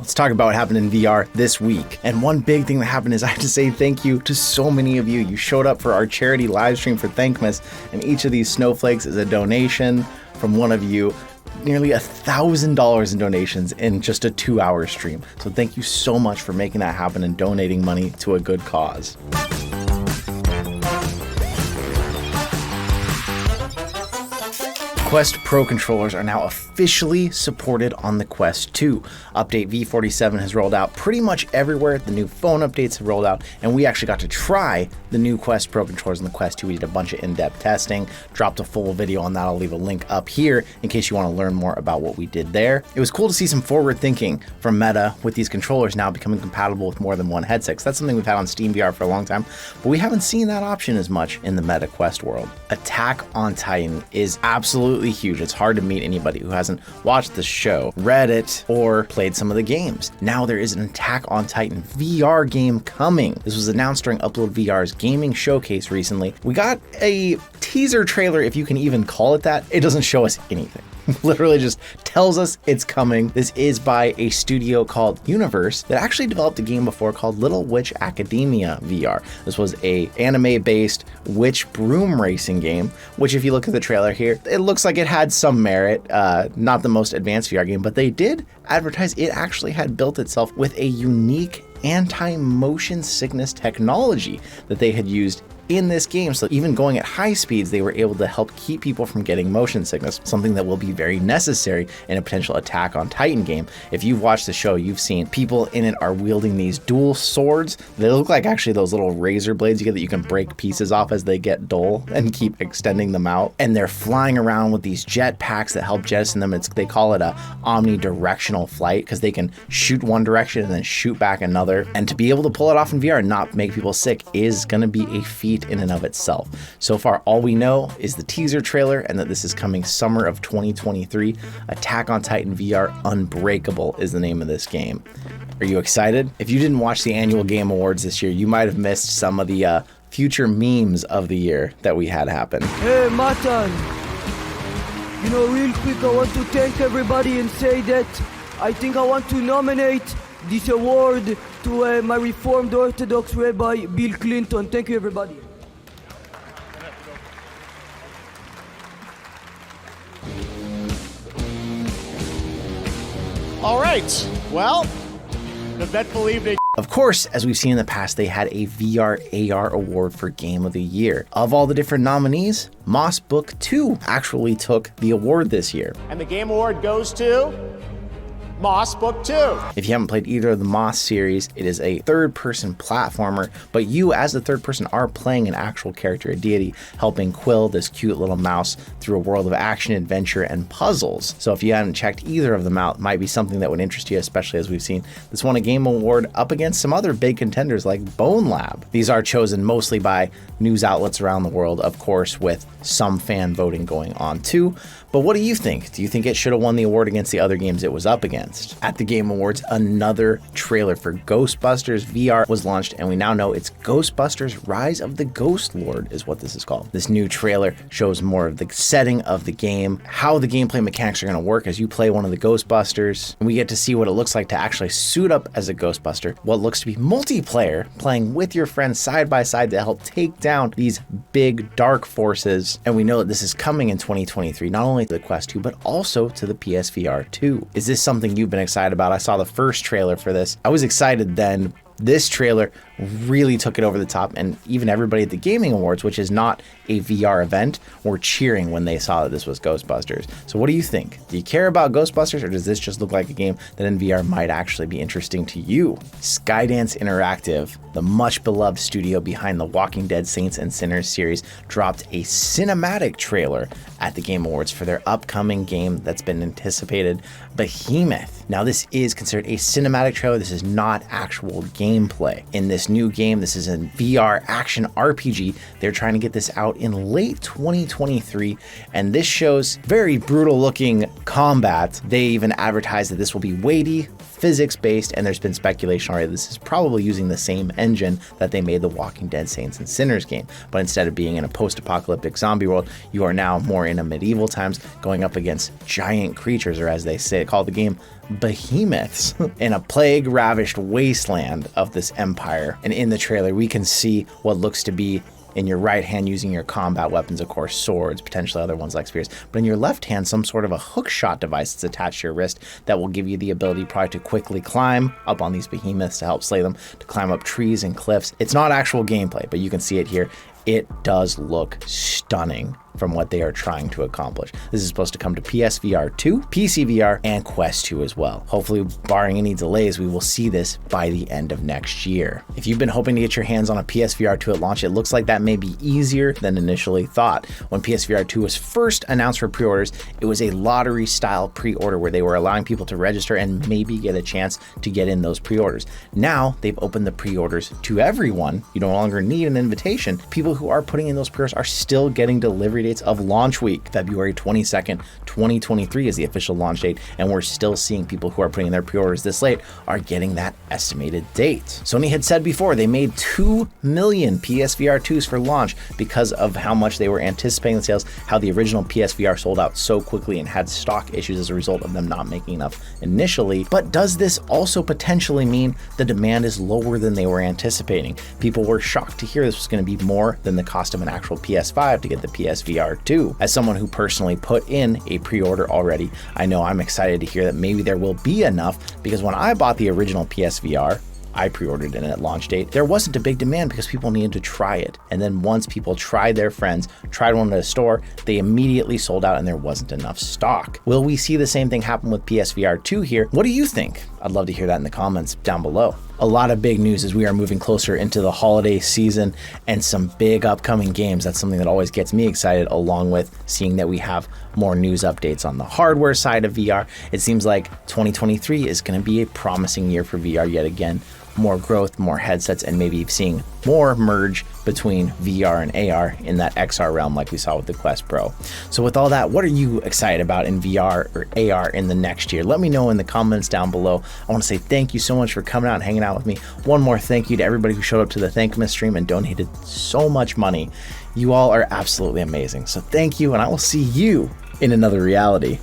Let's talk about what happened in VR this week. And one big thing that happened is I have to say thank you to so many of you. You showed up for our charity live stream for Thankmas, and each of these snowflakes is a donation from one of you. Nearly $1,000 in donations in just a 2-hour stream. So thank you so much for making that happen and donating money to a good cause. Quest Pro controllers are now officially supported on the Quest 2. Update V47 has rolled out pretty much everywhere. The new phone updates have rolled out, and we actually got to try the new Quest Pro controllers on the Quest 2. We did a bunch of in-depth testing, dropped a full video on that. I'll leave a link up here in case you want to learn more about what we did there. It was cool to see some forward thinking from Meta with these controllers now becoming compatible with more than one headset. 'Cause that's something we've had on Steam VR for a long time, but we haven't seen that option as much in the Meta Quest world. Attack on Titan is absolutely huge. It's hard to meet anybody who hasn't watched the show, read it, or played some of the games. Now there is an Attack on Titan VR game coming. This was announced during Upload VR's gaming showcase recently. We got a teaser trailer, if you can even call it that. It doesn't show us anything. Literally just tells us it's coming. This is by a studio called Universe that actually developed a game before called Little Witch Academia VR. This was a anime-based witch broom racing game, which if you look at the trailer here, it looks like it had some merit. Not the most advanced VR game, but they did advertise it actually had built itself with a unique anti-motion sickness technology that they had used in this game. So even going at high speeds, they were able to help keep people from getting motion sickness, something that will be very necessary in a potential Attack on Titan game. If you've watched the show, you've seen people in it are wielding these dual swords. They look like actually those little razor blades you get that you can break pieces off as they get dull and keep extending them out. And they're flying around with these jet packs that help jettison them. They call it a omnidirectional flight because they can shoot one direction and then shoot back another. And to be able to pull it off in VR and not make people sick is going to be a feat in and of itself. So far, all we know is the teaser trailer and that this is coming summer of 2023. Attack on Titan VR Unbreakable is the name of this game. Are you excited? If you didn't watch the annual Game Awards this year, you might have missed some of the future memes of the year that we had happen. Hey, Matan. Real quick, I want to thank everybody and say that I think I want to nominate this award to my Reformed Orthodox Rabbi, Bill Clinton. Thank you, everybody. All right, well, the vet believed it. Of course, as we've seen in the past, they had a VR AR award for Game of the Year. Of all the different nominees, Moss Book 2 actually took the award this year. And the Game Award goes to Moss Book 2. If you haven't played either of the Moss series, it is a third-person platformer, but you as the third person are playing an actual character, a deity, helping Quill, this cute little mouse, through a world of action, adventure, and puzzles. So if you haven't checked either of them out, it might be something that would interest you, especially as we've seen this won a Game Award up against some other big contenders like Bone Lab. These are chosen mostly by news outlets around the world, of course, with some fan voting going on too. But what do you think? Do you think it should have won the award against the other games it was up against? At the Game Awards, another trailer for Ghostbusters VR was launched, and we now know it's Ghostbusters Rise of the Ghost Lord is what this is called. This new trailer shows more of the setting of the game, how the gameplay mechanics are going to work as you play one of the Ghostbusters, and we get to see what it looks like to actually suit up as a Ghostbuster, what looks to be multiplayer, playing with your friends side by side to help take down these big dark forces. And we know that this is coming in 2023, not only to the Quest 2, but also to the PSVR 2. Is this something you've been excited about? I saw the first trailer for this. I was excited then. This trailer really took it over the top, and even everybody at the Gaming Awards, which is not a VR event, were cheering when they saw that this was Ghostbusters. So what do you think? Do you care about Ghostbusters, or does this just look like a game that in VR might actually be interesting to you? Skydance Interactive, the much beloved studio behind the Walking Dead Saints and Sinners series, dropped a cinematic trailer at the Game Awards for their upcoming game that's been anticipated, Behemoth. Now this is considered a cinematic trailer. This is not actual gameplay. In this new game, this is a VR action RPG. They're trying to get this out in late 2023, and this shows very brutal looking combat. They even advertise that this will be weighty, physics-based, and there's been speculation already this is probably using the same engine that they made the Walking Dead Saints and Sinners game. But instead of being in a post-apocalyptic zombie world, you are now more in a medieval times, going up against giant creatures, or as they say, call the game behemoths, in a plague-ravished wasteland of this empire. And in the trailer, we can see what looks to be in your right hand using your combat weapons, of course, swords, potentially other ones like spears, but in your left hand, some sort of a hook shot device that's attached to your wrist that will give you the ability probably to quickly climb up on these behemoths to help slay them, to climb up trees and cliffs. It's not actual gameplay, but you can see it here. It does look stunning from what they are trying to accomplish. This is supposed to come to PSVR 2, PCVR, and Quest 2 as well. Hopefully, barring any delays, we will see this by the end of next year. If you've been hoping to get your hands on a PSVR 2 at launch, it looks like that may be easier than initially thought. When PSVR 2 was first announced for pre-orders, it was a lottery-style pre-order where they were allowing people to register and maybe get a chance to get in those pre-orders. Now, they've opened the pre-orders to everyone. You no longer need an invitation. People who are putting in those pre-orders are still getting delivery dates of launch week. February 22nd, 2023 is the official launch date, and we're still seeing people who are putting in their pre-orders this late are getting that estimated date. Sony had said before they made 2 million PSVR 2s for launch because of how much they were anticipating the sales, how the original PSVR sold out so quickly and had stock issues as a result of them not making enough initially. But does this also potentially mean the demand is lower than they were anticipating? People were shocked to hear this was going to be more than the cost of an actual PS5 to get the PSVR 2. As someone who personally put in a pre-order already, I know I'm excited to hear that maybe there will be enough, because when I bought the original PSVR, I pre-ordered it at launch date, there wasn't a big demand because people needed to try it. And then once people tried their friends, tried one at a store, they immediately sold out and there wasn't enough stock. Will we see the same thing happen with PSVR 2 here? What do you think? I'd love to hear that in the comments down below. A lot of big news as we are moving closer into the holiday season and some big upcoming games. That's something that always gets me excited, along with seeing that we have more news updates on the hardware side of VR. It seems like 2023 is going to be a promising year for VR yet again. More growth, more headsets, and maybe seeing more merge between VR and AR in that XR realm like we saw with the Quest Pro. So with all that, what are you excited about in VR or AR in the next year? Let me know in the comments down below. I want to say thank you so much for coming out and hanging out with me. One more thank you to everybody who showed up to the Thankmas stream and donated so much money. You all are absolutely amazing. So thank you, and I will see you in another reality.